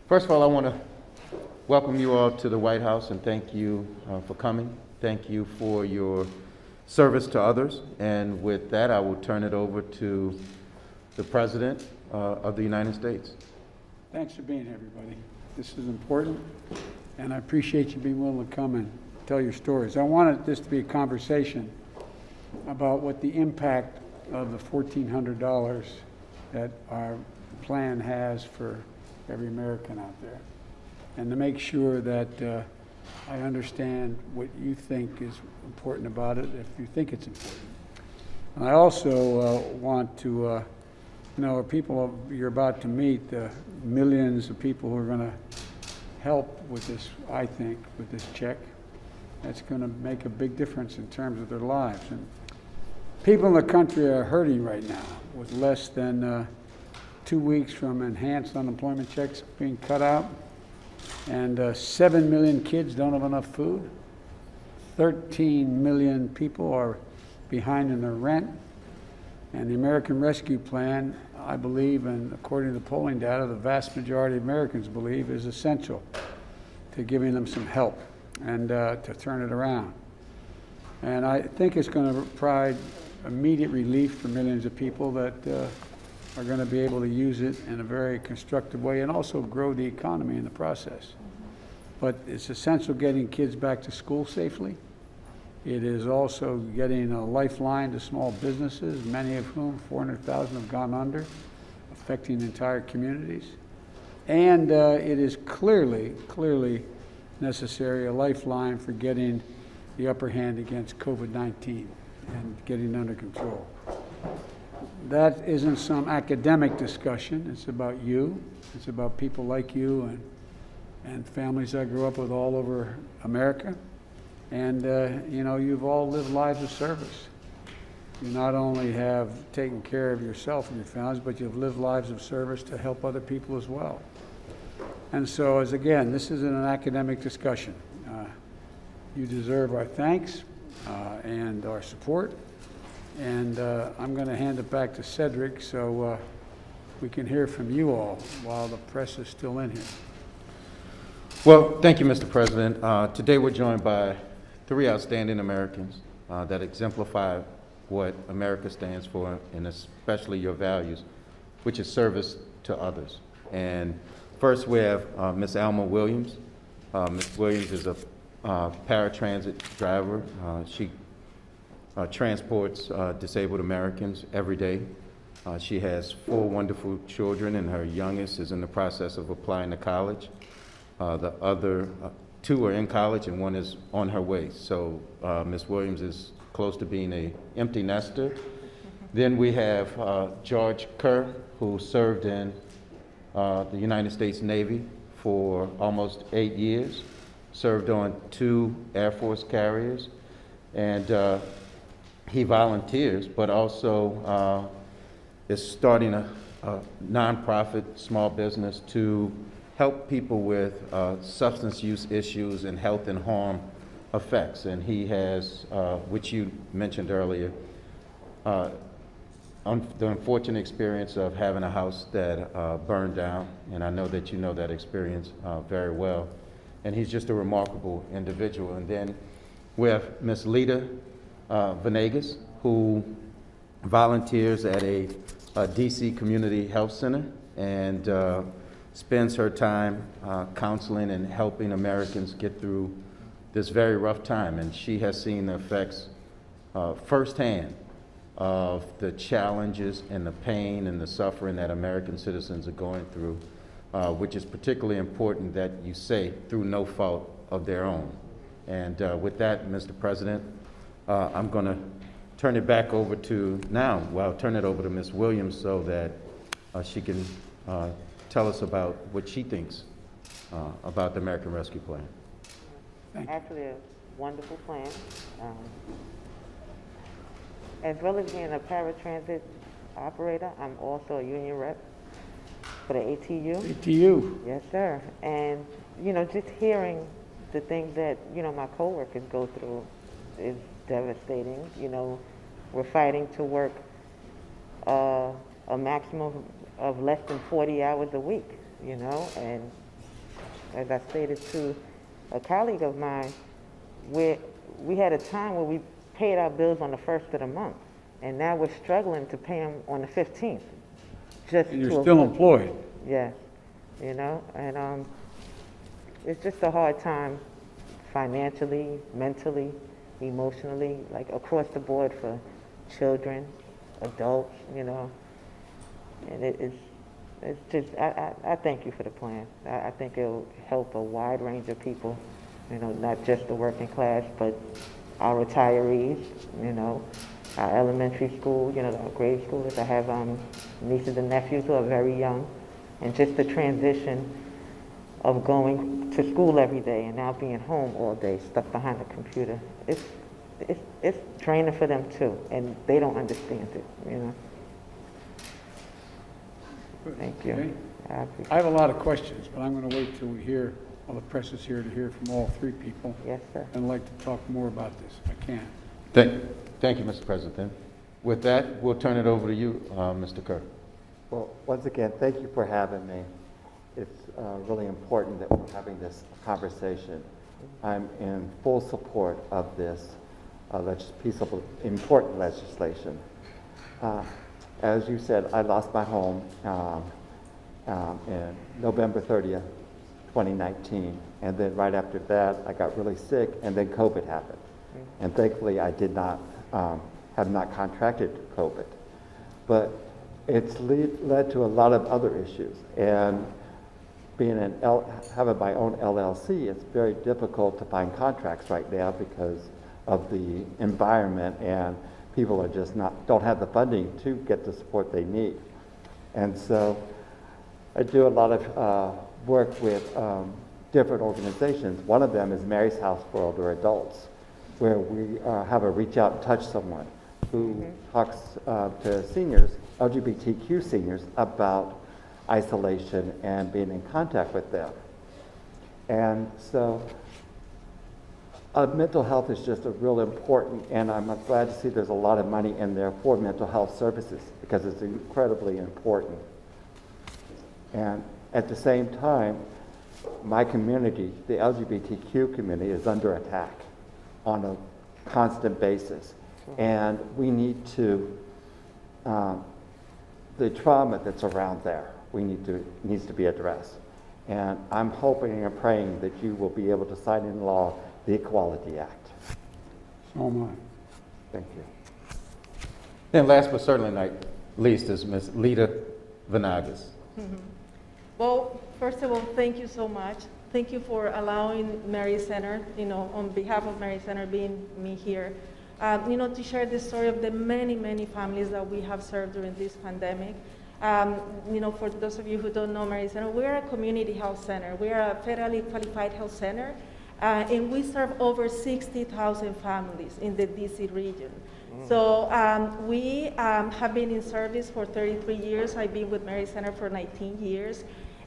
First of all, I want to welcome you all to the White House and thank you for coming. Thank you for your service to others. And with that, I will turn it over to the President of the United States. Thanks for being here, everybody. This is important, and I appreciate you being willing to come and tell your stories. I wanted this to be a conversation about what the impact of the $1,400 that our plan has for every American out there, and to make sure that I understand what you think is important about it, if you think it's important. And I also want to, people you're about to meet, millions of people who are going to help with this, I think, with this check. That's going to make a big difference in terms of their lives. And people in the country are hurting right now with less than 2 weeks from enhanced unemployment checks being cut out, and 7 million kids don't have enough food. 13 million people are behind in their rent. And the American Rescue Plan, I believe, and according to the polling data, the vast majority of Americans believe is essential to giving them some help and to turn it around. And I think it's going to provide immediate relief for millions of people that are going to be able to use it in a very constructive way and also grow the economy in the process. But it's essential getting kids back to school safely. It is also getting a lifeline to small businesses, many of whom, 400,000, have gone under, affecting entire communities. And it is clearly necessary, a lifeline for getting the upper hand against COVID-19 and getting under control. That isn't some academic discussion. It's about you. It's about people like you and families I grew up with all over America. And, you've all lived lives of service. You not only have taken care of yourself and your families, but you've lived lives of service to help other people as well. And so, again, this isn't an academic discussion. You deserve our thanks and our support. And I'm going to hand it back to Cedric so we can hear from you all while the press is still in here. Well, thank you, Mr. President. Today we're joined by 3 outstanding Americans that exemplify what America stands for, and especially your values, which is service to others. And first we have Ms. Alma Williams. Ms. Williams is a paratransit driver. She transports disabled Americans every day. She has 4 wonderful children, and her youngest is in the process of applying to college. The other 2 are in college, and 1 is on her way. So Ms. Williams is close to being an empty nester. Then we have George Kerr, who served in the United States Navy for almost 8 years, served on 2 Air Force carriers, and he volunteers, but also is starting a nonprofit small business to help people with substance use issues and health and harm effects. And he has, which you mentioned earlier, the unfortunate experience of having a house that burned down, and I know that you know that experience very well. And he's just a remarkable individual. And then we have Ms. Lita Venegas, who volunteers at a DC Community Health Center and spends her time counseling and helping Americans get through this very rough time. And she has seen the effects firsthand of the challenges and the pain and the suffering that American citizens are going through, which is particularly important that you say through no fault of their own. And with that, Mr. President, I'm going to turn it back over to I'll turn it over to Ms. Williams so that she can tell us about what she thinks about the American Rescue Plan. Actually, a wonderful plan. As well as being a paratransit operator, I'm also a union rep for the ATU. ATU. Yes, sir. And, just hearing the things that, my coworkers go through is devastating. We're fighting to work a maximum of less than 40 hours a week, and As I stated to a colleague of mine, we had a time where we paid our bills on the first of the month, and now we're struggling to pay them on the 15th. Just And you're to still avoid- employed. Yeah, you know, and it's just a hard time financially, mentally, emotionally, like across the board for children, adults, you know. And it's just, I thank you for the plan. I think it'll help a wide range of people, you know, not just the working class, but our retirees, you know, our elementary school, you know, our grade schoolers. I have nieces and nephews who are very young, and just the transition of going to school every day and now being home all day, stuck behind a computer. It's draining for them too, and they don't understand it, you know. Thank you. Okay. I appreciate I have a lot of questions, but I'm going to wait till we hear, well, the press is here to hear from all three people. Yes, sir. I'd like to talk more about this, if I can. Thank you, Mr. President. With that, we'll turn it over to you, Mr. Kerr. Well, once again, thank you for having me. It's really important that we're having this conversation. I'm in full support of this piece of important legislation. As you said, I lost my home in November 30th, 2019. And then right after that, I got really sick, and then COVID happened. And thankfully, I did not, have not contracted COVID. But it's led to a lot of other issues. And being having my own LLC, it's very difficult to find contracts right now because of the environment, and people are just don't have the funding to get the support they need. And so I do a lot of work with different organizations. One of them is Mary's House for Older Adults, where we have a reach out and touch someone who talks to seniors, LGBTQ seniors, about isolation and being in contact with them. And so mental health is just a real important, and I'm glad to see there's a lot of money in there for mental health services because it's incredibly important. And at the same time, my community, the LGBTQ community, is under attack on a constant basis. And we need to, the trauma that's around there, needs to be addressed. And I'm hoping and praying that you will be able to sign into law the Equality Act. So am I. Thank you. And last but certainly not least is Ms. Lita Venagas. Well, first of all, thank you so much. Thank you for allowing Mary Center, you know, on behalf of Mary Center, being me here, you know, to share the story of the many, many families that we have served during this pandemic. You know, for those of you who don't know Mary Center, we are a community health center. We are a federally qualified health center, and we serve over 60,000 families in the DC region. So we have been in service for 33 years. I've been with Mary Center for 19 years.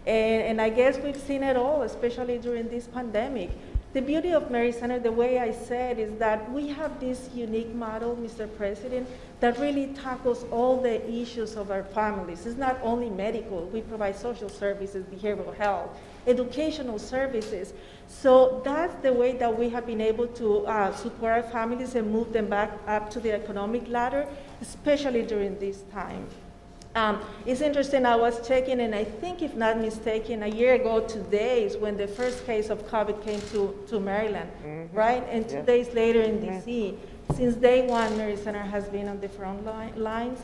And I guess we've seen it all, especially during this pandemic. The beauty of Mary Center, the way I said, is that we have this unique model, Mr. President, that really tackles all the issues of our families. It's not only medical. We provide social services, behavioral health, educational services. So that's the way that we have been able to support our families and move them back up to the economic ladder, especially during this time. It's interesting, I was checking, and I think, if not mistaken, a year ago today is when the first case of COVID came to Maryland, right? And 2 days later in DC. Since day one, Mary Center has been on the front lines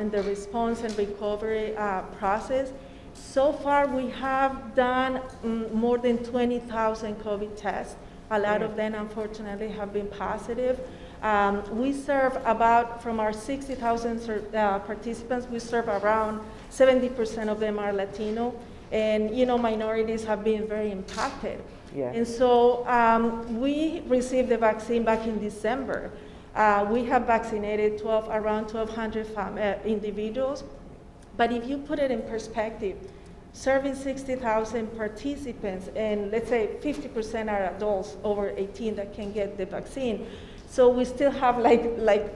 in the response and recovery process. So far, we have done more than 20,000 COVID tests. A lot of them, unfortunately, have been positive. We serve about, from our 60,000 participants, we serve around 70% of them are Latino. And, you know, minorities have been very impacted. Yeah. And so we received the vaccine back in December. We have vaccinated around 1,200 individuals. But if you put it in perspective, serving 60,000 participants, and let's say 50% are adults over 18 that can get the vaccine. So we still have like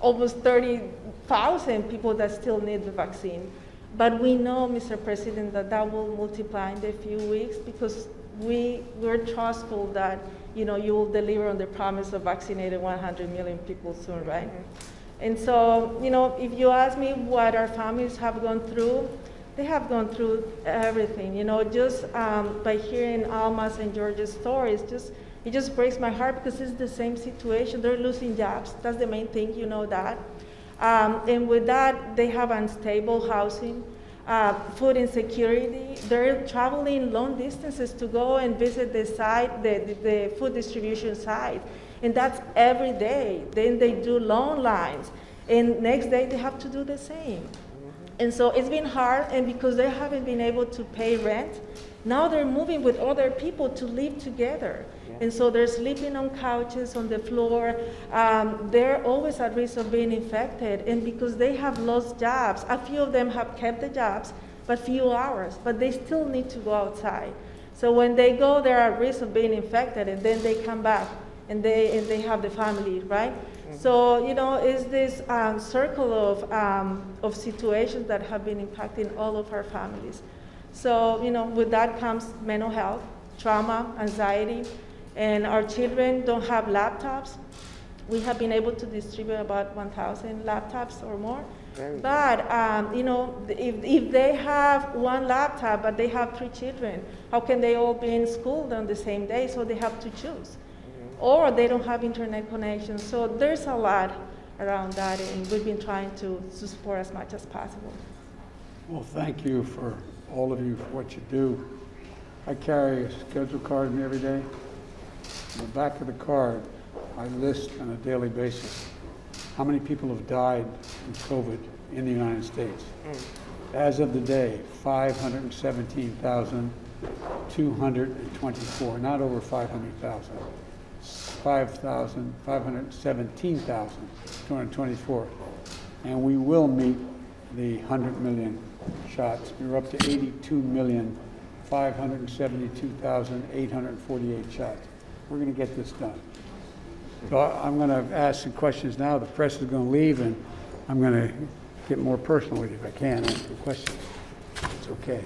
almost 30,000 people that still need the vaccine. But we know, Mr. President, that that will multiply in a few weeks because we're trustful that, you know, you will deliver on the promise of vaccinating 100 million people soon, right? And so, you know, if you ask me what our families have gone through, they have gone through everything, you know, just by hearing Alma's and George's stories, it just breaks my heart because it's the same situation. They're losing jobs. That's the main thing, you know that. And with that, they have unstable housing, food insecurity. They're traveling long distances to go and visit the site, the food distribution site. And that's every day. Then they do long lines. And next day, they have to do the same. And so it's been hard, and because they haven't been able to pay rent, now they're moving with other people to live together. And so they're sleeping on couches, on the floor. They're always at risk of being infected. And because they have lost jobs, a few of them have kept the jobs, but few hours, but they still need to go outside. So when they go, they're at risk of being infected, and then they come back, and they have the family, right? So, you know, it's this circle of situations that have been impacting all of our families. So, you know, with that comes mental health, trauma, anxiety, and our children don't have laptops. We have been able to distribute about 1,000 laptops or more. But, you know, if they have one laptop, but they have 3 children, how can they all be in school on the same day? So they have to choose. Or they don't have internet connection. So there's a lot around that, and we've been trying to support as much as possible. Well, thank you for all of you for what you do. I carry a schedule card with me every day. On the back of the card, I list on a daily basis how many people have died from COVID in the United States. As of the day, 517,224, not over 500,000. 517,224. And we will meet the 100 million shots. We're up to 82,572,848 shots. We're going to get this done. So I'm going to ask some questions now. The press is going to leave, and I'm going to get more personal with you if I can, answer questions. It's okay.